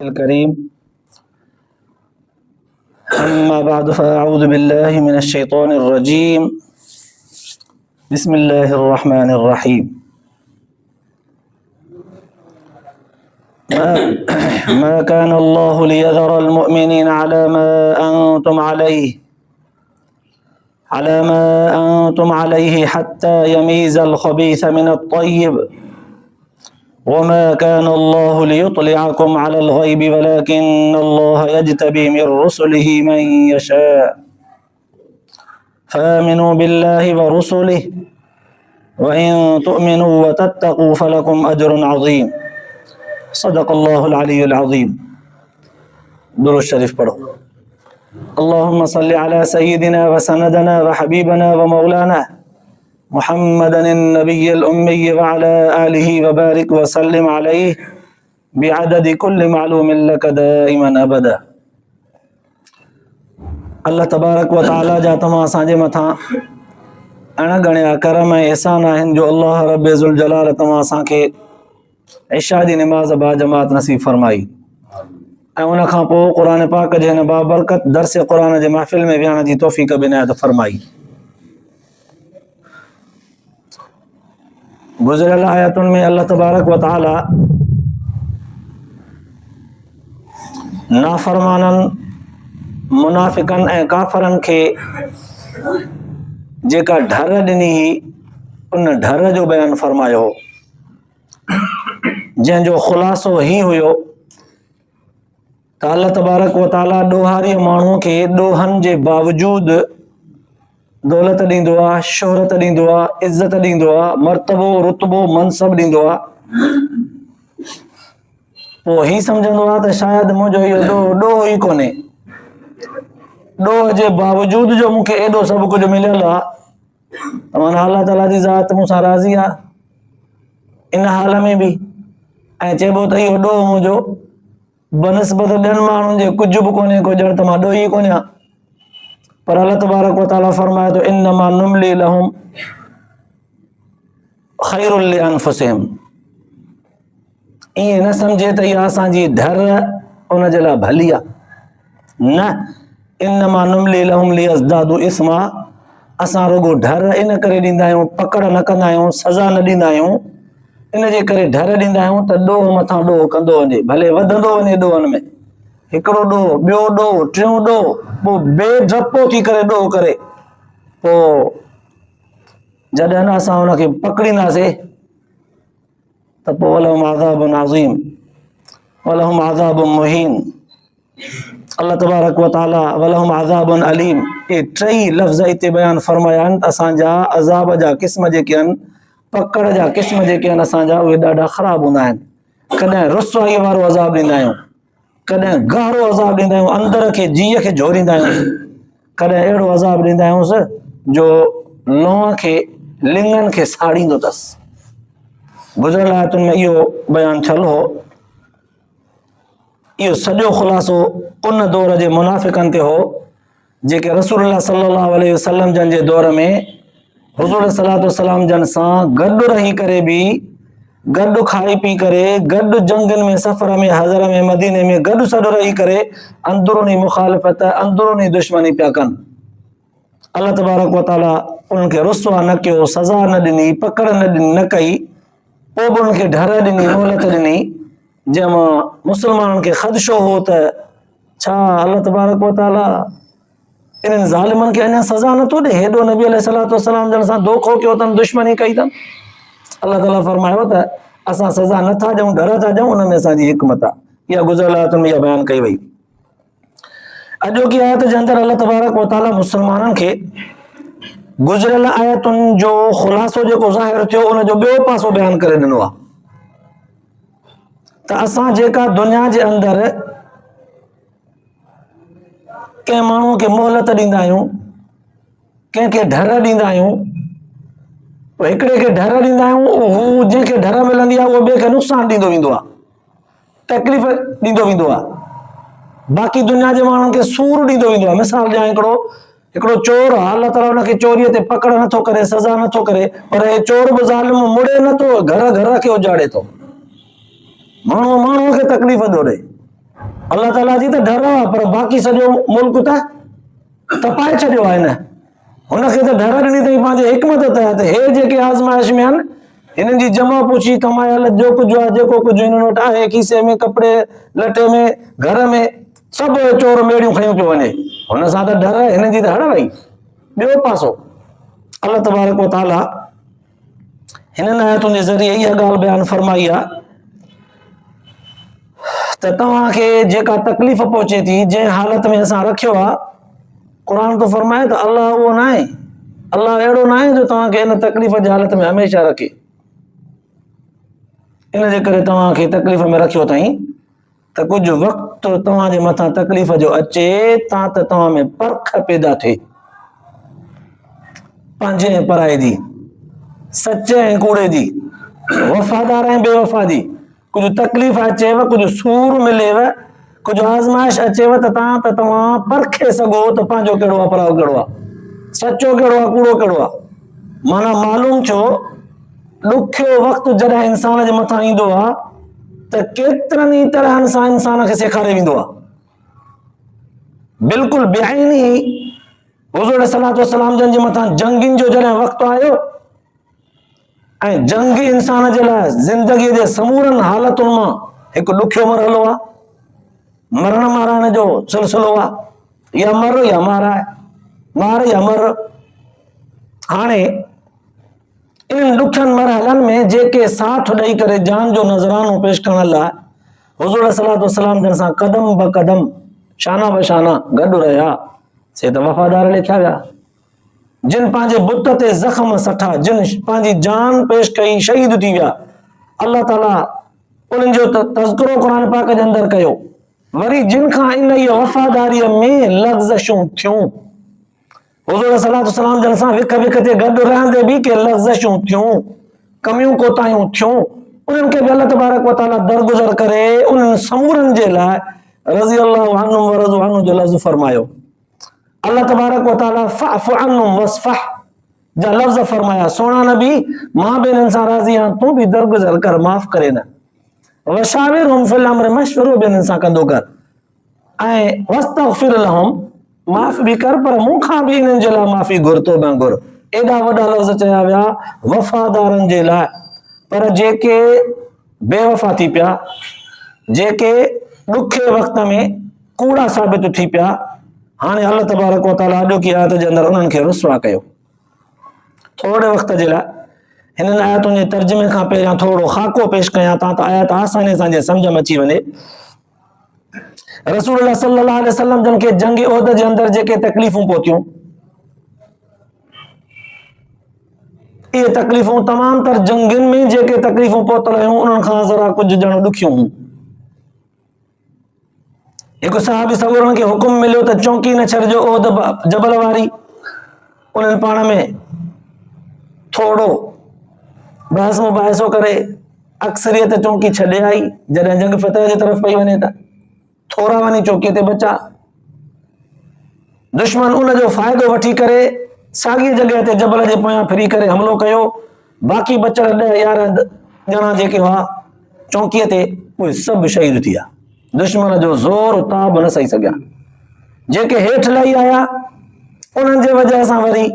الكريم. أما بعد فأعوذ بالله من الشيطان الرجيم. بسم الله الرحمن الرحيم. ما كان الله ليذر المؤمنين على ما أنتم عليه حتى يميز الخبيث من الطيب، وما كان الله ليطلعكم على الغيب ولكن الله يجتبي من رسله من يشاء، فآمنوا بالله ورسله وإن تؤمنوا وتتقوا فلكم أجر عظيم. صدق الله العلي العظيم. درود شریف پڑھو. اللهم صل على سيدنا وسندنا وحبيبنا ومولانا محمد النبي الأمي وعلى آله وبارك وسلم عليه بعدد كل معلوم لك دائما أبدا. اللہ تبارک و تعالی جا تمام اساں مٿاں अणगणिया करम ऐं एहसान आहिनि जो अल्लाह रब ज़ुल जलाल तव्हां असांखे इशा जी निमाज़ बा जमात नसीब फरमाई ऐं उन खां पोइ क़ुर पाक जे हिन बाबरकत दर्स क़ुर जे महफ़िल में विहण जी तौफ़ीक़ बि इनायत फरमाई। गुज़िरियल आयतुनि में अल्लाह तबारक व तआला नाफ़रमाननि मुनाफ़िक़नि ऐं काफ़रनि खे जेका ढर ॾिनी उन ढर जो बयानु फरमायो, जंहिंजो ख़ुलासो ही हुयो त अल्लाह तबारक व तआला ॾोहारी माण्हूअ खे ॾोहनि जे बावजूदु दौलत ॾींदो आहे, शोहरत ॾींदो आहे, इज़त ॾींदो आहे, मर्तबो रुतबो मनसब ॾींदो आहे। पोइ ही सम्झंदो आहे त शायदि मुंहिंजो इहो ॾोह ई कोन्हे, ॾोह जे बावजूदि जो मूंखे एॾो सभु कुझु मिलियल आहे त माना अल्लाह ताला जी ज़ात मूंसां राज़ी आहे इन हाल में बि। ऐं चइबो त इहो ॾोह मुंहिंजो बनस्बत ॿियनि माण्हुनि जे कुझु बि कोन्हे, को ॼण त मां ॾोही कोन्हे। पर अल्लाह तबारक व तआला फरमाए थो इन्नमा नुमली लहुम खैरुल लिअनफुसिहिम। ईअं न सम्झे त इहा असांजी ढर उन जे लाइ भली आहे, न। इन्नमा नुमली लहुम लियज़दादु इस्मा। असां रुगो ढर इन करे ॾींदा आहियूं, पकड़ न कंदा आहियूं, सज़ा न ॾींदा आहियूं, इन जे करे ढर ॾींदा आहियूं त ॾोह मथां ॾोह कंदो वञे, भले वधंदो वञे ॾोहनि में, हिकिड़ो ॾोह, ॿियो ॾोह, टियों ॾोह, पोइ बेडपो थी करे ॾोह करे पोइ जॾहिं न असां हुनखे पकड़ींदासीं त पोइ वलहुम अज़ाबुन अज़ीम वलहुम अज़ाबुन मुहीन। अल्लाह तबारक व तआला वलहुम अज़ाबुन अलीम, ये टई लफ़्ज़ हिते बयानु फरमाया आहिनि त असांजा अज़ाब जा क़िस्म जेके आहिनि, पकड़ जा क़िस्म जेके आहिनि असांजा, उहे ॾाढा ख़राबु हूंदा आहिनि। कॾहिं रुसवाई वारो अज़ाब ॾींदा आहियूं, कॾहिं गहरो अज़ाब ॾींदा आहियूं, अंदर खे जीअ खे झोरींदा आहियूं, कॾहिं अहिड़ो अज़ाब ॾींदा आहियूंसि जो लोह खे लिङनि खे साड़ींदो अथसि। गुज़िरियल आयतुनि में इहो बयानु थियल हो। इहो सॼो ख़ुलासो उन दौर जे मुनाफ़िक़नि ते हो जेके रसूलुल्लाह सल्लल्लाहु अलैहि वसल्लम जन जे दौर में हुज़ूर सल्लल्लाहु अलैहि जन सां गॾु रही करे बि, गॾु खाई पी करे, गॾु जंगनि में, सफ़र में, हज़र में, मदीने में गॾु सॾु रही करे अंदरूनी मुखालिफ़त, अंदरूनी दुश्मनी पिया कनि। अल्लाह तबारक व तआला उन्हनि खे रुसवा न कयो, सज़ा न ॾिनी, पकड़ न कई, पोइ बि उन्हनि खे ढर ॾिनी, मोहलत ॾिनी, जंहिंमां मुस्लमाननि खे ख़दशो हो त छा अल्लाह तबारक व तआला इन्हनि ज़ालिमनि खे अञा सज़ा नथो ॾे, हेॾो नबी अलैहिस्सलातु वस्सलाम जन सां धोखो कयो अथनि, दुश्मनी कई अथनि। अल्लाह ताला फरमायो त असां सज़ा नथा ॾियूं, ढर था ॾियूं, उन में असांजी हिकमत आहे। इहा गुज़िरियल आयतुनि में इहा बयानु कई वई। अॼोकी आयत जे अंदरि अल्लाह तबारक व तआला मुस्लमाननि खे गुज़िरियल आयतुनि जो ख़ुलासो जेको ज़ाहिर थियो उन जो ॿियो पासो बयानु करे ॾिनो आहे त असां जेका दुनिया जे अंदरि कंहिं माण्हूअ खे मोहलत ॾींदा आहियूं, कंहिंखे ढर ॾींदा आहियूं, हिकिड़े खे ढर ॾींदा आहियूं, हू जंहिंखे ढर मिलंदी आहे उहो ॿिए खे नुक़सानु ॾींदो वेंदो आहे, तकलीफ़ ॾींदो वेंदो आहे। बाक़ी दुनिया जे माण्हुनि खे सूर ॾींदो वेंदो आहे। मिसाल ॾियां, हिकिड़ो चोर आहे, अल्लाह ताला हुनखे चोरीअ ते पकड़ नथो करे, सज़ा नथो करे, पर हे चोर बि ज़ालिम मुड़े नथो, घर घर खे उजाड़े थो, माण्हू खे तकलीफ़ थो ॾे। अल्लाह ताला जी त डर आहे, पर बाक़ी सॼो मुल्क त तपाए छॾियो आहे। न हुनखे त डर ॾिनी अथई पंहिंजे हिकमत तहत। हे जेके आज़माइश में आहिनि, हिननि जी जमा पूछी कमायल जो कुझु आहे, जेको कुझु हिननि वटि आहे, खीसे में, कपिड़े लटे में, घर में, सभु चोर मेड़ियूं खयूं पियो वञे। हुन सां त डर, हिननि जी त हड़ वई। ॿियो पासो अल्लाह तबारक व ताला हिननि आयतुनि जे ज़रिए इहा ॻाल्हि बयानु फरमाई आहे त तव्हांखे जेका तकलीफ़ पहुचे थी, जंहिं हालत में असां रखियो आहे, क़ुर तो फरमाए त अल्लाह उहो न आहे, अल्लाह अहिड़ो न आहे जो तव्हांखे हिन तकलीफ़ जी हालत में हमेशह रखे। इन जे करे तव्हांखे तकलीफ़ में रखियो अथई त कुझु वक़्तु तव्हांजे मथां तकलीफ़ जो अचे त तव्हां में परख पैदा थिए, पंहिंजे ऐं पराए जी, सचे ऐं कूड़े जी, वफ़ादार ऐं बेवफ़ा जी। कुझु तकलीफ़ अचेव, कुझु सूर मिलेव, कुझु आज़माइश अचेव त तव्हां परखे सघो त पंहिंजो कहिड़ो आहे, पराओ कहिड़ो आहे, सचो कहिड़ो आहे, कूड़ो कहिड़ो आहे। माना मालूम थियो ॾुखियो वक़्तु जॾहिं इंसान जे मथां ईंदो आहे त केतिरनि ई तरहनि सां इंसान खे सेखारे वेंदो आहे। बिल्कुलु बेआईनी हुज़ूर सल्लल्लाहु अलैहि वसल्लम जन जे मथां जंगियुनि जो जॾहिं वक़्तु आयो ऐं जंगी इंसान जे लाइ ज़िंदगीअ जे समूरनि हालतुनि मां हिकु ॾुखियो मरहलो आहे, मरण मारण जो सिलसिलो आहे, या मर या माराए, मार या मर। हाणे इन ॾुखियनि मरहलनि में जेके साथ ॾेई करे जान जो नज़रानो पेश करण लाइ हुज़ूर सल्लल्लाहु अलैहि वसल्लम जन सां कदम ब कदम, शाना ब शाना गॾु रहिया, से त वफ़ादार लिखिया विया। जिन पंहिंजे बुत ते ज़ख़्म सठा, जिन पंहिंजी जान पेश कई, शहीद थी विया, अल्लाह ताला उन्हनि जो तज़किरो क़ुर पाक जे अंदरि कयो। वरी जिन खां इन वफ़ादारीअ में लग़्ज़शूं थियूं, हुज़ूर सल्लल्लाहु अलैहि वसल्लम जन सां विख विख ते गॾु रहंदे बि के लग़्ज़शूं थियूं, कमियूं कोताहियूं थियूं, उन्हनि खे बि अल्लाह तबारक व तआला दरगुज़र करे उन्हनि समूरनि जे लाइ रज़ी अल्लाहु अन्हुम व रज़ू अन्हु जो लफ़्ज़ फरमायो। अल्लाह तबारक व तआला फ़अफ़ु अन्हुम वस्फ़ह जा लफ़्ज़ फरमाया, सोना नबी मां बि इन्हनि सां राज़ी आहियां, तूं बि दरगुज़र कर, माफ़ करे न। वशाविरहुम फ़िल अम्र, मशवरो बि इन्हनि सां कंदो कर, ऐं वस्तग़फिर लहुम, माफ़ बि कर, पर मूंखां बि इन्हनि जे लाइ माफ़ी घुर, तो न घुर। एॾा वॾा लफ़्ज़ चया विया वफ़ादारनि जे लाइ। पर जेके बेवफ़ा थी पिया, जेके ॾुखे वक़्त में कूड़ा साबित थी पिया, हाणे अल्लाह तबारक व तआला अॼोकी आयत जे अंदरि उन्हनि खे रुसवा कयो। थोरे वक़्त जे लाइ हिननि आयतुनि जे तर्जुमे खां पहिरियां थोरो ख़ाको पेश कयां था त आयत आसानी सां सम्झ में अची वञे। रसूलुल्लाह सल्लल्लाहु अलैहि वसल्लम जन खे जंग उहद जे अंदरि जेके तकलीफ़ूं पहुतियूं, इहे तकलीफ़ूं तमामु तर जंगुनि में जेके तकलीफ़ूं पहुतल हुयूं, उन्हनि खां ज़रा कुझु ॼण ॾुखियूं हुयूं। हिकु सहाबी सगोरनि खे हुकुम मिलियो त चौकी न छॾिजो उहद जबल वारी। उन्हनि पाण में थोरो बहस मुबाहिसो करे अक्सरियत चौकी छॾे आई। जॾहिं जंग फतह जे तरफ़ पई वञे त थोरा वञी चौकीअ ते बचा। दुश्मन उनजो फ़ाइदो वठी करे साॻी जॻह ते जबल जे पोयां फिरी करे हमिलो कयो। बाक़ी बचल 10-11 ॼणा जेके हुआ चौकीअ ते, उहे सभु शहीद थी विया। दुश्मन जो ज़ोर ताब न सही सघिया। जेके हेठि लही आया, उन्हनि जे वजह सां वरी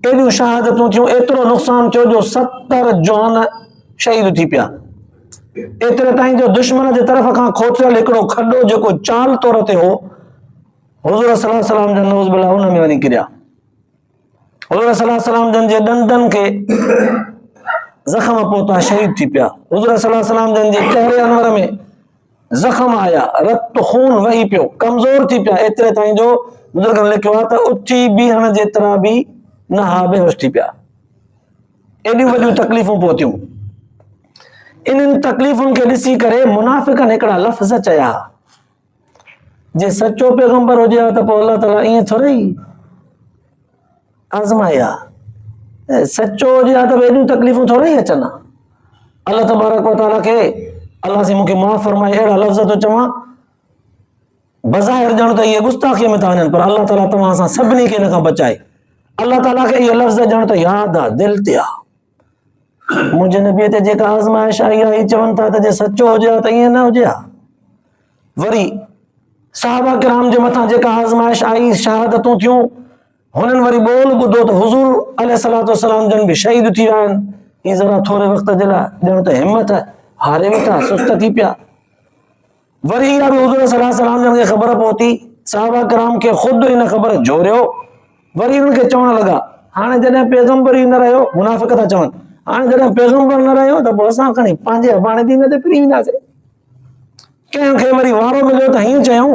एॾियूं शहादतूं थियूं, एतिरो नुक़सान थियो जो 70 जवान शहीद थी पिया। एतिरे ताईं जो दुश्मन जे तरफ़ खां खोटियल हिकिड़ो खॾो जेको चाल तौर ते हो, हुज़ूर सल्लल्लाहु अलैहि वसल्लम जन नऊज़ बिल्लाह उन में वञी किरिया। हुज़ूर सल्लल्लाहु अलैहि वसल्लम जन जे ॾंदनि खे ज़ख़्म पहुता, शहीद थी पिया। हुज़ूर सल्लल्लाहु अलैहि वसल्लम जन जे चेहरे अनवर में ज़ख़्म आया, रत खून वही पियो, कमज़ोर थी पिया। एतिरे ताईं जो बुज़ुर्गनि लिखियो आहे त उथी बीहण जेतिरा बि न हा, बेहोश थी पिया। एॾियूं वॾियूं तकलीफ़ूं पहुतियूं। इन्हनि तकलीफ़ुनि खे ॾिसी करे मुनाफ़िक़नि हिकिड़ा लफ़्ज़ चया, जे सचो पैगंबर हुजे हा त पोइ अल्लाह ताला ईअं थोरे ई आज़माया। सचो हुजे हा त एॾियूं तकलीफ़ूं थोरे ई अचनि। अल्लाह तबारक व तआला खे, अल्लाह से मूंखे माफ़ फरमाए, अहिड़ा लफ़्ज़ थो चवां, बज़ाहिर ॼण त इहे गुस्ताखीअ में था वञनि, पर अल्लाह ताला तव्हां सां सभिनी खे हिन खां बचाए। अल्लाह ताला खे इहे लफ़्ज़ ॼण त यादि आहे, दिलि ते आहे। मुंहिंजे नबीअ ते जेका आज़माइश आई आहे, चवनि था त जे सचो हुजे हा त ईअं न हुजे हा। वरी साहबा किराम जे मथां जेका आज़माइश आई, शहादतूं थियूं, हुननि वरी ॿोल ॿुधो त हुज़ूर अलैहिस्सलातु वस्सलाम जन बि शहीद थी विया आहिनि। ही ज़रा थोरे वक़्त जे लाइ ॼण त हिमत हारे वेठा, सुस्त थी पिया। वरी इहा बि हुज़ूर सल्लल्लाहु अलैहि वसल्लम जन खे ख़बर पहुती, साहबा किराम खे ख़ुदि इन ख़बर जोड़ियो। वरी उन्हनि खे चवण लॻा, हाणे जॾहिं पैगंबर ई न रहियो, मुनाफ़िक़ था चवनि, हाणे जॾहिं पैगंबर न रहियो त पोइ असां खणी पंहिंजे अबाणे दीन ते फिरी ईंदासीं। कंहिंखे वरी वारो मिलियो त हीअं चयूं,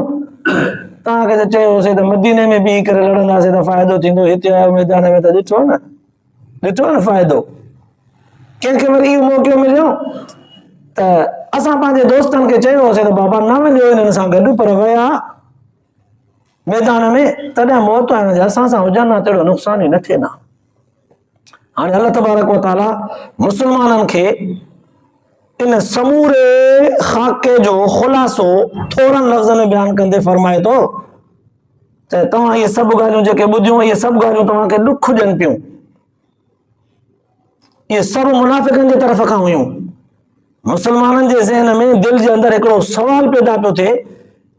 तव्हांखे त चयोसीं त मदीने में बीह करे लड़ंदासीं त फ़ाइदो थींदो, हिते आयो मैदान में त ॾिठो न फ़ाइदो। कंहिंखे वरी इहो मौक़ो मिलियो त असां पंहिंजे दोस्तनि खे चयोसीं त बाबा न वञो हिननि सां गॾु, पर विया मैदान में, तॾहिं मौत आहिनि जे असां सां हुजनि न त अहिड़ो नुक़सान ई न थिए न। हाणे अल्लाह तबारक व तआला मुस्लमाननि खे इन समूरे खाके जो ख़ुलासो थोरनि लफ़्ज़नि में बयानु कंदे फरमाए थो त तव्हां इहे सभु ॻाल्हियूं जेके ॿुधियूं, इहे सभु ॻाल्हियूं तव्हांखे ॾुख ॾियनि पियूं। इहे सभु मुनाफ़िक़नि जे तरफ़ खां हुयूं। मुस्लमाननि जे ज़हन में, दिलि जे अंदरि हिकिड़ो सवाल पैदा पियो थिए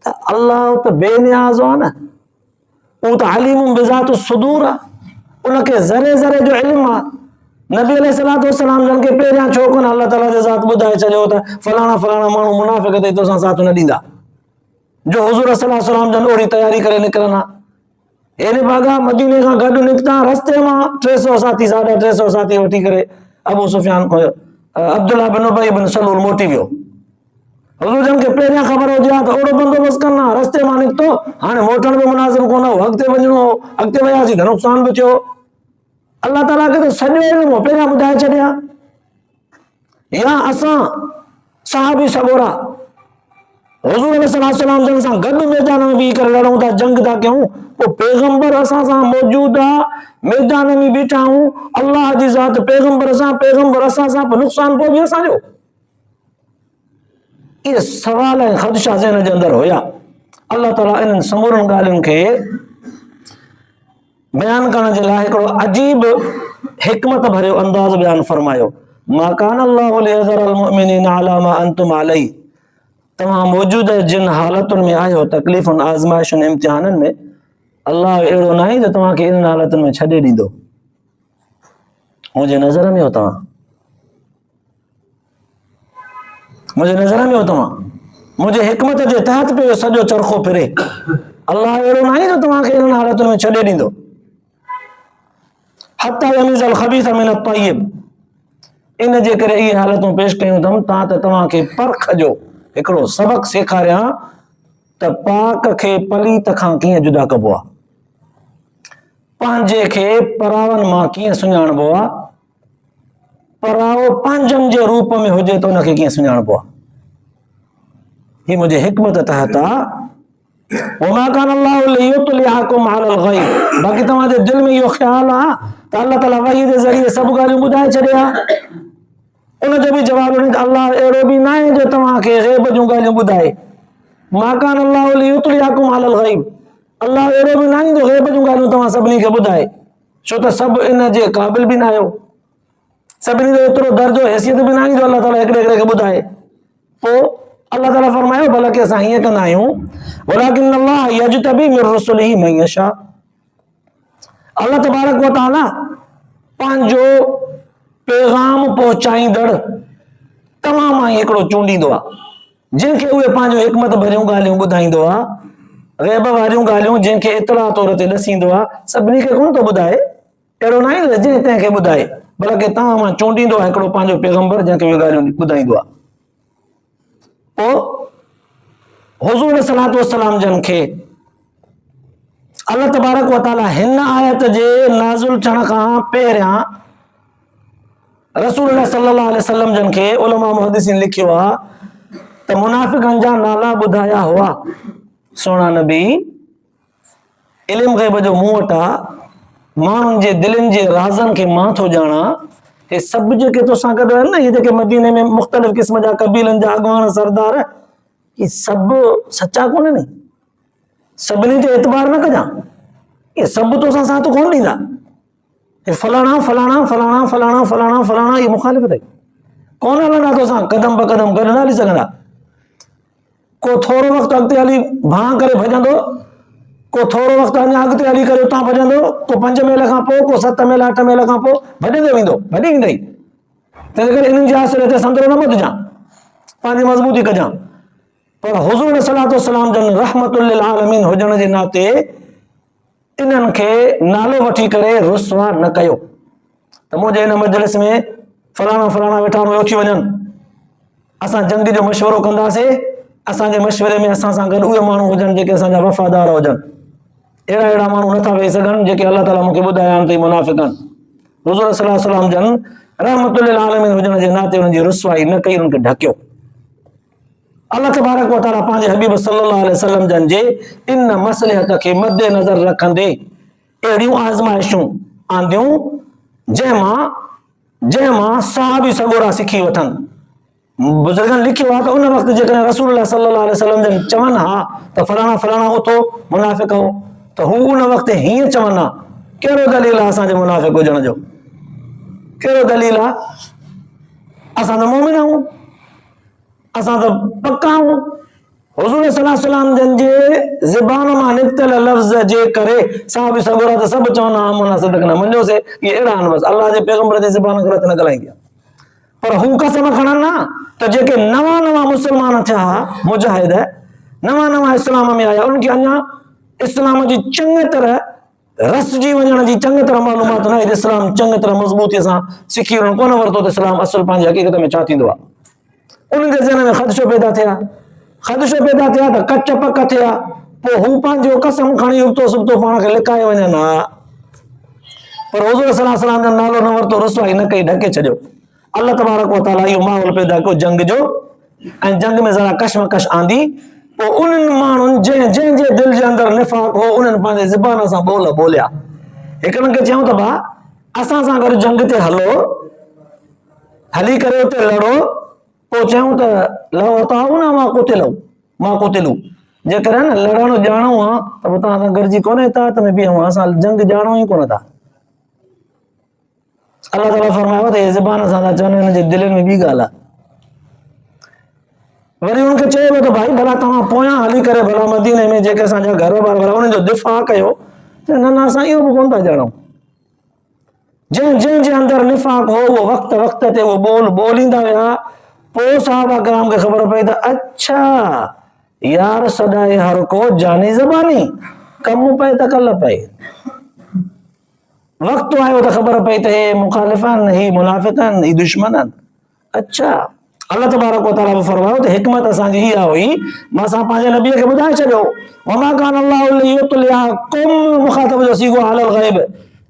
त अल्लाह त बेनियाज़ आहे न, उहो त अलीमुम बिज़ाति सुदूर आहे, उनखे ज़रे ज़रे जो इल्मु आहे। नबी अलैहिस्सलातु वस्सलाम जन खे पहिरियां छो कोन अल्लाह ताला जे ज़ात ॿुधाए छॾियो त फलाणा फलाणा माण्हू मुनाफ़िक़ ते तोसां साथ न ॾींदा, जो हुज़ूर सल्लल्लाहु अलैहि वसल्लम जन ओड़ी तयारी करे निकिरनि। एॾे भाॻा मदीने खां गॾु निकिता, रस्ते मां 300 साथी, 350 साथी वठी करे अबू सुफ़ियान अब्दुल्लाह बिन उबई बिन सलूल मोटी वियो। हुज़ूर जन खे पहिरियां ख़बर हुजे हा त ओड़ो बंदोबस्त कनि हा, रस्ते मां निकितो, हाणे मोटण बि मुनासिब कोन हो, अॻिते वञिणो हो, अॻिते वियासीं त नुक़सान बि थियो। अल्लाह ताला खे त सॼो इल्मु पहिरियां ॿुधाए छॾिया। या असां सहाबी सॻोरा हुज़ूर सल्लल्लाहु अलैहि वसल्लम जन सां गॾु मैदान में बीह करे लड़ूं था, जंग था कयूं, पोइ पैगंबर असां सां मौजूद आहे, मैदान में बीठा आहियूं, अल्लाह जी ज़ात पैगंबर असां सां, पोइ नुक़सान पोइ बि असांजो। इहे सवाल ऐं ख़दशा ज़हन जे अंदरि हुया। अल्लाह ताला इन्हनि समूरनि ॻाल्हियुनि खे बयान करण जे लाइ हिकिड़ो अजीब हिकमत भरियो अंदाज़ बयान फरमायो। मा कान अल्लाहु लियज़रल मुमिनीना अला मा अंतुम अलैहि, तव्हां मौजूद जिन हालतुनि में आहियो, तकलीफ़ुनि, आज़माइशुनि, इम्तिहाननि में, अल्लाह अहिड़ो न आहे जो तव्हांखे इन हालतुनि में छॾे ॾींदो। मुंहिंजे नज़र में हो तव्हां, मुंहिंजे नज़र में हो तव्हां, मुंहिंजे हिकमत जे तहत पे सॼो चरखो फिरे। अल्लाह अहिड़ो न आहे जो तव्हांखे इन हालतुनि में छॾे ॾींदो। हत्ता यमीज़ल ख़बीस मिन तय्यब, इन जे करे इहे हालतूं पेश कयूं अथऊं तव्हां त तव्हांखे परख जो हिकिड़ो सबक़ सेखारियां त पाक खे पलीत खां कीअं जुदा कबो आहे, पंहिंजे खे परावनि मां कीअं सुञाणबो आहे, पराओ पंहिंजनि जे रूप में हुजे त उनखे कीअं सुञाणबो आहे। ही मुंहिंजे हिकमत तहत आहे। वमा कान अल्लाहु लियुत्लिअकुम अलल ग़ैब, बाक़ी तव्हांजे दिलि में इहो ख़्यालु आहे त अल्लाह ताला वही जे ज़रिए सभु ॻाल्हियूं ॿुधाए छॾिया। उनजो बि जवाबु ॾिनो त अल्लाह अहिड़ो बि न आहे जो तव्हांखे ग़ैब जूं ॻाल्हियूं ॿुधाए। मा कान अल्लाहु लियुत्लिअकुम अलल ग़ैब, अल्लाह अहिड़ो बि न आहे जो ग़ैब जूं ॻाल्हियूं तव्हां सभिनी खे ॿुधाए, छो त सभु इन जे क़ाबिल बि न आहियो, सभिनी जो एतिरो दर्जो हैसियत बि न आहे जो अल्लाह ताला हिकिड़े हिकिड़े खे ॿुधाए। पोइ अल्लाह ताला फरमायो भला की असां हीअं कंदा आहियूं, वलाकिन अल्लाह यजतबी मिन रुसुलिही मन यशा, अल्लाह तबारक व तआला पंहिंजो पैगाम पहुचाईंदड़ तमाम मां हिकिड़ो चूंडींदो आहे, जंहिंखे उहे पंहिंजो हिकमत भरियूं ॻाल्हियूं ॿुधाईंदो आहे, ग़ैब वारियूं ॻाल्हियूं जंहिंखे इतला तौर ते ॾसींदो आहे, सभिनी खे कोन थो ॿुधाए, अहिड़ो न आहे त जंहिं तंहिंखे ॿुधाए, बल्कि तव्हां मां चूंडींदो आहे हिकिड़ो पंहिंजो पैगंबर जंहिंखे उहे ॻाल्हियूं ॿुधाईंदो आहे। पोइ हुज़ूर सल्लल्लाहु अलैहि वसल्लम जन खे अल्लाह तबारक व तआला हिन आयत जे नाज़िल थियण खां पहिरियां रसूल सल्लल्लाहु अलैहि वसल्लम जन खे उलमा मुहद्दिसीन लिखियो आहे त मुनाफ़िक़नि जा नाला ॿुधाया हुआ। सोना नबी इल्मु ग़ैब जो मूं वटि आहे, माण्हुनि जे दिलनि जे राज़नि खे मां थो ॼाणा। हे सभु जेके तोसां गॾु आहिनि न, इहे जेके मदीने में मुख़्तलिफ़ क़िस्म जा क़बीलनि जा अॻवान सरदार, ये सभु सचा कोन आहिनि, सभिनी ते एतबार न कजां, ये सभु तोसां साथ कोन ॾींदा, ये फलाणा फलाणा फलाणा फलाणा फलाणा फलाणा ये मुखालिफ़ अथई, कोन हलंदा तोसां कदम ब कदम गॾु न हली सघंदा। को थोरो वक़्तु अॻिते हली भां करे भॼंदो, को थोरो वक़्तु अञा अॻिते हली करे उतां भॼंदो, को 5 मेल खां पोइ, को 7 मेल 8 मेल खां पोइ भॼंदो वेंदो, भॼी ईंदई। तंहिं करे इन्हनि जे आसिरे ते संदरो न ॿुधजां, पंहिंजी मज़बूती कजां। पर हुज़ूर सलातो सलाम जन रहमतुल लिल आलमीन हुजण जे नाते इन्हनि खे नालो वठी करे रुसवा न कयो त मुंहिंजे हिन मजलिस में फलाणा फलाणा वेठा उथी वञनि, असां जंग जो मशवरो कंदासीं, असांजे मशवरे में असां सां गॾु उहे माण्हू हुजनि जेके असांजा वफ़ादार हुजनि। अहिड़ा अहिड़ा माण्हू नथा वेही सघनि जेके अलाह ताला मूंखे ॿुधाया आहिनि त मुनाफ़िक़ आहिनि। हुज़ूर सल्लल्लाहु अलैहि वसल्लम जन रहमतुल लिल आलमीन हुजण जे नाते उन्हनि जी रुसवाई न कई, उन्हनि खे ढकियो। अल्लाह तबारक व तआला पंहिंजे हबीब सल्लल्लाहु अलैहि वसल्लम जन जे इन मसलिहत खे मद्दे नज़र रखंदे अहिड़ियूं आज़माइशूं आंदियूं जंहिंमां सहाबी सॻोरा सिखी वठनि। बुज़ुर्गनि लिखियो आहे त उन वक़्तु जेकॾहिं रसूलुल्लाह सल्लल्लाहु अलैहि वसल्लम जन चवनि हा त फलाणा फलाणा उथो मुनाफ़िक़ हो, त हू उन वक़्तु हीअं चवनि हा, कहिड़ो दलील आहे असांजे मुनाफ़िक़ हुजण जो? कहिड़ो दलील आहे? असां त मोमिन आहियूं, असां त पक्का आहियूं। हुज़ूर सल्लल्लाहु अलैहि वसल्लम जन जे ज़बान मां निकितल लफ़्ज़ जे करे सहाबी सॻोरा त सभु चवनि हा आमना सदक़ना, मञोसीं इहे अहिड़ा आहिनि, बसि अल्लाह जे पैगंबर जे ज़बान ग़लति न ॻाल्हाईंदी आहे। पर हू कसम खणनि न त जेके नवां मुस्लमान थिया, मुजाहिद नवां इस्लाम में आया, उनखे अञा इस्लाम जी चङी तरह रसिजी वञण जी चङी तरह मालूमात न आहे। इस्लाम चङी तरह मज़बूतीअ सां सिखी वञणु कोन वरितो त इस्लाम असुल पंहिंजी हक़ीक़त में छा थींदो आहे। उन्हनि जे ज़हन में ख़दशो पैदा थिया त कच पक थिया, पोइ हू पंहिंजो कसम खणी उबतो सुबतो पाण खे लिकाए वञनि हा। पर हुज़ूर सल्लल्लाहु अलैहि वसल्लम जो नालो न वरितो, रुसवाई न कई, ढके छॾियो। अल्लाह तबारक व तआला इहो माहौल पैदा कयो जंग जो, ऐं जंग में ज़रा कशमकश आंदी। पोइ उन्हनि माण्हुनि जंहिंजे दिलि जे अंदरि निफ़ाक़ हो, उन्हनि पंहिंजे ज़बान सां ॿोल ॿोलिया। हिकिड़नि खे चयूं त भाउ असां सां गॾु जंग ते हलो, हली करे उते लड़ो, पोइ चयूं त लहो ताऊ न मां कुतिलू, जेकॾहिं न लड़णु ॼाणो आहे त पोइ तव्हां सां गॾिजी कोन्हे इताअत में बीहूं, असां जंग ॼाणो ई कोन था। अल्लाह ताला फरमायो त हे ज़बान सां था चवनि, हिन जे दिलनि में ॿी ॻाल्हि आहे। वरी हुनखे चयो त भाई भला तव्हां पोयां हली करे भला मदीने में जेके असांजा घर बार भला उन्हनि जो दिफ़ा कयो, त न असां इहो बि कोन था ॼाणूं। जंहिंजे अंदरि निफ़ाक़ हो उहो वक़्त ते उहो ॿोल ॿोलींदा विया। पोइ सहाबा किराम खे ख़बर पई त अच्छा यार सदाए हर को जानी ज़बानी, कमु पए त कल पए। वक़्तु आयो त ख़बर पई त हे मुखालिफ़ आहिनि, ही मुनाफ़िक़ आहिनि, ही दुश्मन आहिनि। अच्छा अल्लाह तबारक व तआला फरमायो त हिकमत असांजी इहा हुई, मां असां पंहिंजे नबीअ खे ॿुधाए छॾियो, वमा कान अल्लाहु लियुत्लिअकुम, मुख़ातब जो सीगो अलल ग़ैब,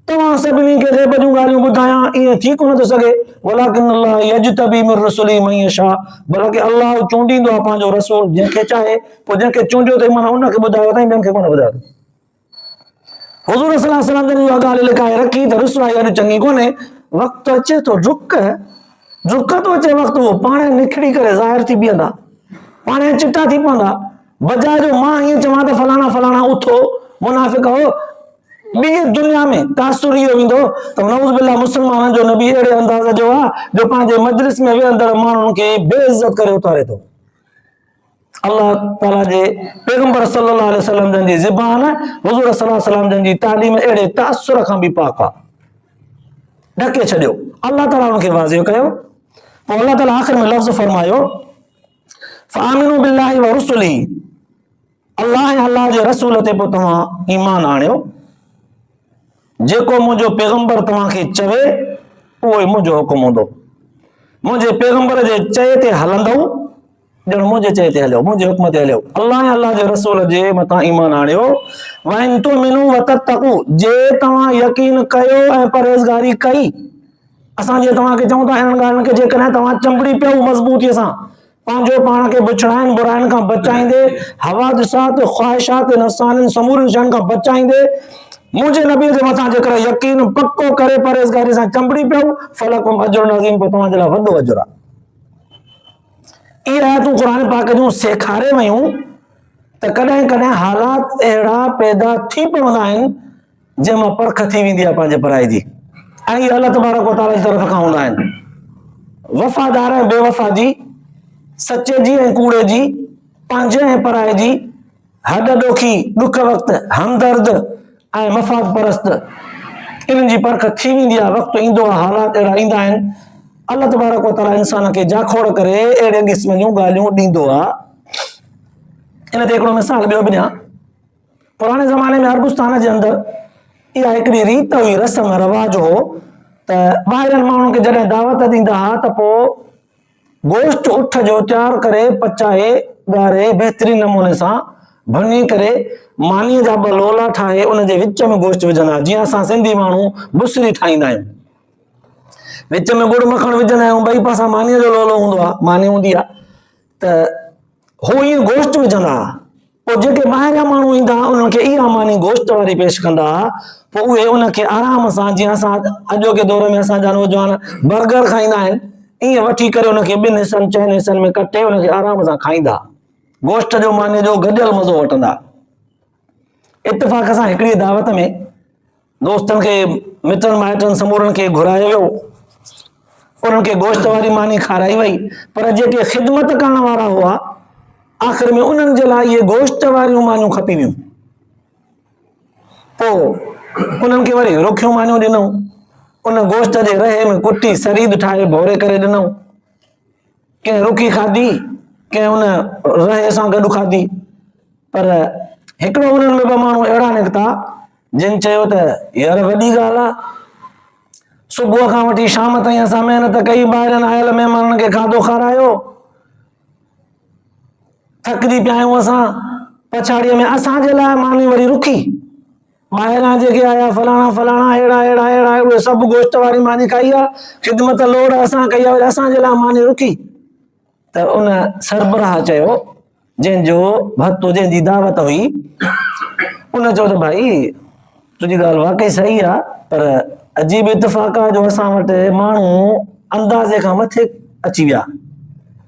तव्हां सभिनी खे ग़ैब जूं ॻाल्हियूं ॿुधायां ईअं थी कोन थो सघे। वलाकिन अल्लाह यजतबी मिन रसूली मन यशा, बल्कि अल्लाह चूंडींदो आहे पंहिंजो रसूल जंहिंखे चाहे। पोइ जंहिंखे चूंडियो अथई माना उनखे ॿुधायो अथई, ॿियनि खे कोन ॿुधायो। हुज़ूर सल्लल्लाहु अलैहि वसल्लम इहा ॻाल्हि लिकाए रखी त रुसवाई अॼु चङी कोन्हे। वक़्तु अचे थो झुक थो अचे, वक़्तु उहो पाणे निखिड़ी करे ज़ाहिर थी बीहंदा, पाणे चिटा थी पवंदा। बजाए जो मां हीअं चवां त फलाणा फलाणा उथो मुनाफ़िक़ हो, ॿी दुनिया में तासुर इहो ईंदो त नऊज़ बिल्लाह मुस्लमाननि जो नबी अहिड़े अंदाज़ जो आहे जो पंहिंजे मजलिस में वेहंदड़ माण्हुनि खे बेइज़त करे उतारे थो। अल्लाह ताला जे पैगंबर सल्लल्लाहु अलैहि वसल्लम जन जी ज़बान हुज़ूर सल्लल्लाहु अलैहि वसल्लम जन जी तालीम अहिड़े तासुर खां बि पाक आहे, ढके छॾियो। अल्लाह ताला हुनखे वाज़िह कयो। पोइ अल्लाह ताला आख़िर में लफ़्ज़ फरमायो फ़आमिनू बिल्लाहि व रुसुलिही, अल्लाह ऐं अल्लाह जे रसूल ते पोइ तव्हां ईमान आणियो। जेको मुंहिंजो पैगंबर तव्हांखे चवे उहो ई मुंहिंजो हुकुम हूंदो। मुंहिंजे पैगंबर जे चए ते हलंदव, ॼण मुंहिंजे चए ते हलियो, मुंहिंजे हुकुम ते हलियो। अल्लाह ऐं अल्लाह जे रसूल जे मथां ईमान आणियो। वइन तुमिनू व तत्तक़ू, जे तव्हां यकीन कयो ऐं परहेज़गारी कई। असां जे तव्हांखे चऊं था इन्हनि ॻाल्हियुनि खे जेकॾहिं तव्हां चंबड़ी पियो मज़बूतीअ सां, पंहिंजो पाण खे बुछड़ाइनि बुराइनि खां बचाईंदे, हवादिसात ख़्वाहिशात नफ़्सानियुनि समूरियुनि शयुनि खां बचाईंदे, मुंहिंजे नबीअ जे मथां जेकर यकीन पको करे परहेज़गारी सां चंबड़ी पियो, फलकुम अजरुन अज़ीम, पोइ तव्हांजे लाइ वॾो अजर आहे। इहे आयतूं क़ुरान पाक जूं सेखारे वयूं त कॾहिं कॾहिं हालात अहिड़ा पैदा थी पवंदा आहिनि जंहिंमां परख थी वेंदी आहे पंहिंजे पराए जी, ऐं इहे अल्लाह तबारक व तआला जी तरफ़ खां हूंदा आहिनि। वफ़ादार ऐं बेवफ़ा जी, सचे जी ऐं कूड़े जी, पंहिंजे ऐं पराए जी हॾ ॾोखी ॾुख वक़्तु हमदर्द ऐं मफ़ाद परस्त इन्हनि जी परख थी वेंदी आहे। वक़्तु ईंदो आहे, हालात अहिड़ा ईंदा आहिनि, अल्लाह तबारक व तआला इंसान खे जाखोड़ करे अहिड़े क़िस्म जूं ॻाल्हियूं ॾींदो आहे। इन ते हिकिड़ो मिसाल ॿियो बि ॾियां। पुराणे ज़माने में अरबुस्तान जे अंदरि इहा हिकिड़ी रीत हुई, रस्म रवाज हो त ॿाहिरनि माण्हुनि खे जॾहिं दावत ॾींदा हुआ त पोइ गोश्त उठ जो तयारु करे पचाए ॻारे बहितरीन नमूने सां भुञी करे मानीअ जा ॿ लोला ठाहे उन जे विच में गोश्त विझंदा, जीअं असां सिंधी माण्हू बुसरी ठाहींदा आहियूं, विच में गुड़ मखण विझंदा आहियूं, ॿई पासा मानीअ जो लोलो हूंदो आहे, मानी हूंदी आहे, त हो ईअं गोश्त विझंदा। पोइ जेके ॿाहिरियां माण्हू ईंदा उन्हनि खे इहा मानी गोश्त वारी पेश कंदा, पोइ उहे उनखे आराम सां, जीअं असां अॼोके दौर में असांजा नौजवान बर्गर खाईंदा आहिनि, ईअं वठी करे उनखे 2 हिसनि 4 हिसनि में कटे उनखे आराम सां खाईंदा, गोश्त जो मानी जो गॾियल मज़ो वठंदा। इत्तेफ़ाक़ सां हिकिड़ी दावत में दोस्तनि खे, मिटनि माइटनि समूरनि खे घुरायो वियो, उन्हनि खे गोश्त वारी मानी खाराई वई, पर जेके ख़िदमत करण वारा हुआ आख़िर में उन्हनि जे लाइ इहे गोश्त वारियूं मानियूं खपी वियूं। पोइ उन्हनि खे वरी रुखियूं मानियूं ॾिनऊं, उन गोश्त जे रहे में कुटी सरीद ठाहे भोरे करे ॾिनऊं, कंहिं रुखी खाधी, कंहिं उन रहे सां गॾु खाधी, पर हिकिड़ो उन्हनि में 2 माण्हू अहिड़ा निकिता जिन चयो त यार वॾी ॻाल्हि आहे, सुबुह खां वठी शाम ताईं असां महिनत कई, ॿाहिरनि आयल महिमाननि खे खाधो खारायो, थकिजी पिया आहियूं असां, पछाड़ीअ में असांजे लाइ मानी वरी रुखी, ॿाहिरां जेके आया फलाणा फलाणा अहिड़ा उहे सभु गोश्त वारी मानी खाई आहे, ख़िदमत लोड़ असां कई आहे, असांजे लाइ मानी रुखी। त उन सरबराह चयो, जंहिंजो भतो जंहिंजी दावत हुई, उन चयो त भाई तुंहिंजी ॻाल्हि वाकई सही आहे, पर अजीब इत्तेफ़ाक़ आहे जो असां वटि माण्हू अंदाज़े खां मथे अची विया।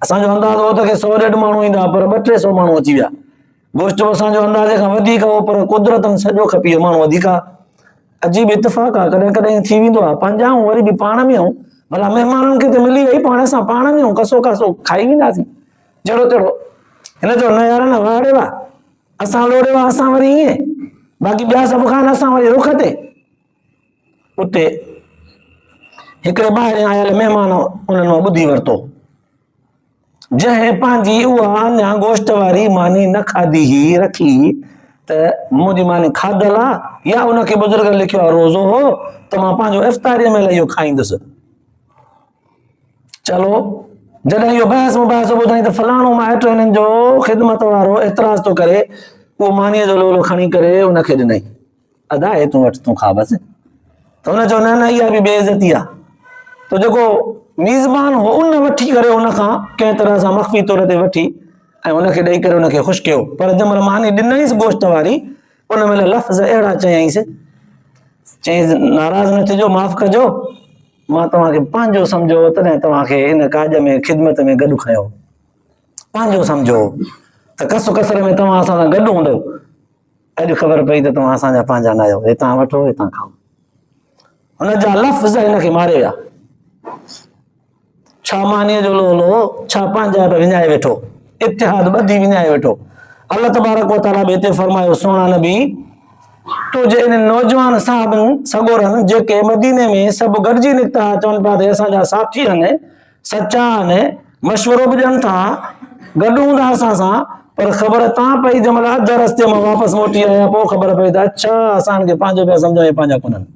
असांजो अंदाज़ो हो त 100-150 माण्हू ईंदा, पर 200-300 माण्हू अची विया। गोश्त असांजो अंदाज़े खां वधीक हो, पर कुदरतन सॼो खपी वियो, माण्हू वधीक आहे। अजीब इत्तेफ़ाक़ आहे, कॾहिं कॾहिं थी वेंदो आहे, पंहिंजा वरी बि पाण में आहियूं, भला महिमाननि खे त मिली वई, पाण असां पाण में आहियूं, कसो कसो खाई वेंदासीं जहिड़ो तहिड़ो। हिन चयो न यार, न वाड़े वाह, असां लोड़े वाह, असां वरी ईअं, बाक़ी ॿिया सभु खाइनि, असां वरी रुख ते। उते हिकिड़े ॿाहिरियां आयल महिमान उन्हनि मां ॿुधी वरितो, जंहिं पंहिंजी उहा अञा गोश्त वारी मानी न खाधी ही रखी त मुंहिंजी मानी खाधल आहे, या उनखे बुज़ुर्ग लिखियो आहे रोज़ो हो त मां पंहिंजो इफ़्तारीअ महिल इहो खाईंदुसि। चलो जॾहिं इहो बहस मुबाहिसो ॿुधाई त फलाणो माइट हिननि जो ख़िदमत वारो एतिराज़ थो करे, उहो मानीअ जो लोलो खणी करे उनखे ॾिनई, अदा हे तूं वटि, तूं खा बसि। त हुन चयो न इहा बि बेइज़ती आहे। त जेको मीज़बान हो उन वठी करे उनखां कंहिं तरह सां मख़फ़ी तौर ते वठी ऐं उनखे ॾेई करे उनखे ख़ुशि कयो, पर जंहिं महिल मानी ॾिनईंसि गोश्त वारी, उन महिल लफ़्ज़ अहिड़ा चयईंसि, चयईंसि नाराज़ न थिजो, माफ़ कजो, मां तव्हांखे पंहिंजो सम्झो, तॾहिं तव्हांखे हिन काज में ख़िदमत में गॾु खयो, पंहिंजो सम्झो त कस कसर में तव्हां असां सां गॾु हूंदो, अॼु ख़बर पई त तव्हां असांजा पंहिंजा न आहियो, हितां वठो हितां खाओ। हुनजा लफ़्ज़ हिनखे मारे विया, छा मानीअ जो लोलो, छा पंहिंजा विञाए वेठो, इत्तिहाद ॿधी विञाए वेठो। अल्लाह तबारक व तआला बि हिते फरमायो, सोना नबी तो जे इन नौजवान साहबनि सगोरनि जेके मदीने में सभु गॾिजी निकिता, चवनि पिया त असांजा साथी आहिनि, सचा आहिनि, मशवरो बि ॾियनि था, गॾु हूंदा असां सां, पर ख़बर तव्हां पई जंहिं महिल अध रस्ते मां वापसि मोटी आया, पोइ ख़बर पई त अच्छा असांखे पंहिंजो पिया सम्झो, पंहिंजा कोन्हनि।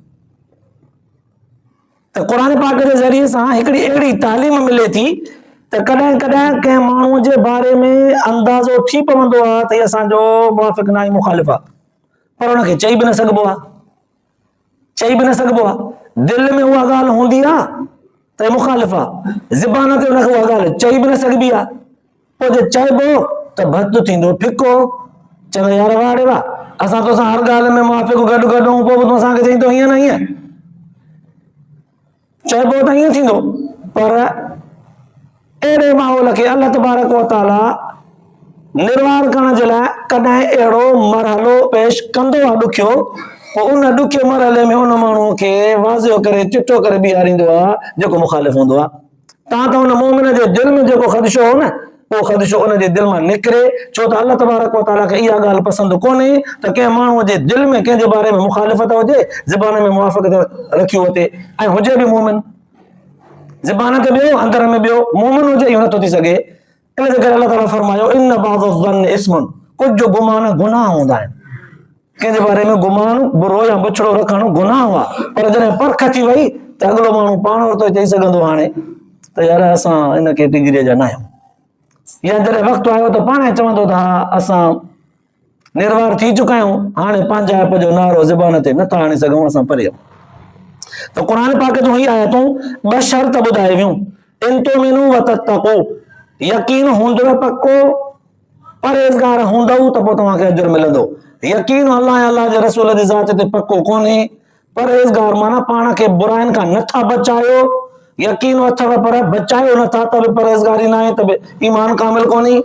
त क़ुर पाक जे ज़रिए सां हिकिड़ी अहिड़ी तालीम मिले थी त कॾहिं कॾहिं कंहिं माण्हूअ जे बारे में अंदाज़ो थी पवंदो आहे त असांजो मुवाफ़िक़ न आहे, मुख़ालिफ़ आहे, पर हुनखे चई बि न सघिबो आहे, चई बि न सघिबो आहे। दिलि में उहा ॻाल्हि हूंदी आहे त मुख़ालिफ़ आहे, ज़बान ते हुनखे उहा ॻाल्हि चई बि न सघिबी आहे, पोइ जे चइबो त भत थींदो फिको, चवंदो यार वाड़े वाह, असां तोसां हर ॻाल्हि में मुवाफ़िक़ गॾु गॾु हूं, पोइ बि तूं असांखे चई थो हीअं न हीअं, चइबो त ईअं थींदो। पर अहिड़े माहौल खे अल्लाह तबारक व तआला निर्वार करण जे लाइ कॾहिं अहिड़ो मरहलो पेश कंदो आहे ॾुखियो, पोइ उन ॾुखे मरहले में उन माण्हूअ खे वाज़ियो करे चिटो करे बीहारींदो आहे जेको मुख़ालिफ़ हूंदो आहे। तव्हां त हुन मोमिन जे दिलि में जेको ख़दशो हो न, पोइ ख़दशो उन जे दिलि मां निकिरे, छो त अल्लाह तबारक व तआला खे इहा ॻाल्हि पसंदि कोन्हे त कंहिं माण्हूअ जे दिलि में कंहिंजे बारे में मुखालिफ़त हुजे, ज़बान में मुवाफ़क़त रखी वठे ऐं हुजे बि मोमिन। ज़बान ते ॿियो, अंदर में ॿियो, मोमिन हुजे इहो नथो थी सघे। इन जे करे अल्लाह ताला फरमायो इन बाज़ इस्मुन, कुझु गुमान गुनाह हूंदा आहिनि। कंहिंजे बारे में गुमान बुरो या बछड़ो रखणु गुनाह हुआ, पर जॾहिं परख थी वई त अॻिलो माण्हू पाण वटि चई सघंदो हाणे त यार असां इन कैटेगरीअ जा न आहियूं, या जॾहिं वक़्तु आयो त पाण चवंदो त हा असां निर्वार थी चुका आहियूं, हाणे पंहिंजा ऐप जो नारो ज़बान ते नथा आणे सघूं, असां परे। त क़ुर पाक जूं ही आयतूं ॿ शर्त ॿुधाए वियूं, इन तुमिनू व तत्तक़ू, यकीन हूंदव पक्को, परहेज़गार हूंदव त पोइ तव्हांखे अजर मिलंदो। यकीन अल्लाह ऐं अल्लाह जे रसूल जी ज़ात ते पक्को कोन्हे, परहेज़गार माना पाण खे बुराइनि खां नथा बचायो, यकीन अथव पर बचायो नथा त बि परहेज़गारी न आहे, त बि ईमान कामिल कोन्हे।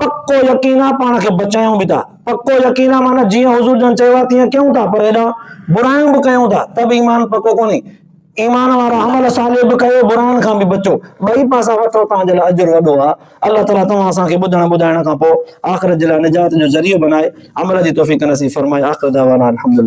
पक्को यकीन आहे पाण खे बचायूं बि था, पक्को यकीन आहे माना जीअं हुज़ूर जन चयो आहे तीअं कयूं था, पर हेॾां बुराइयूं बि कयूं था त बि ईमान पक्को कोन्हे। ईमान वारा अमल सालिह बि कयो, बुराइनि खां बि बचो, ॿई पासा वठो, तव्हांजे लाइ अजर वॾो आहे। अल्लाह ताला तव्हां असांखे ॿुधण ॿुधाइण खां पोइ आख़िरत जे लाइ निजात जो ज़रियो बनाए, अमल जी तौफ़ीक़ नसीब फरमाए। आख़िर दावाना अल्हम्दुलिल्लाह।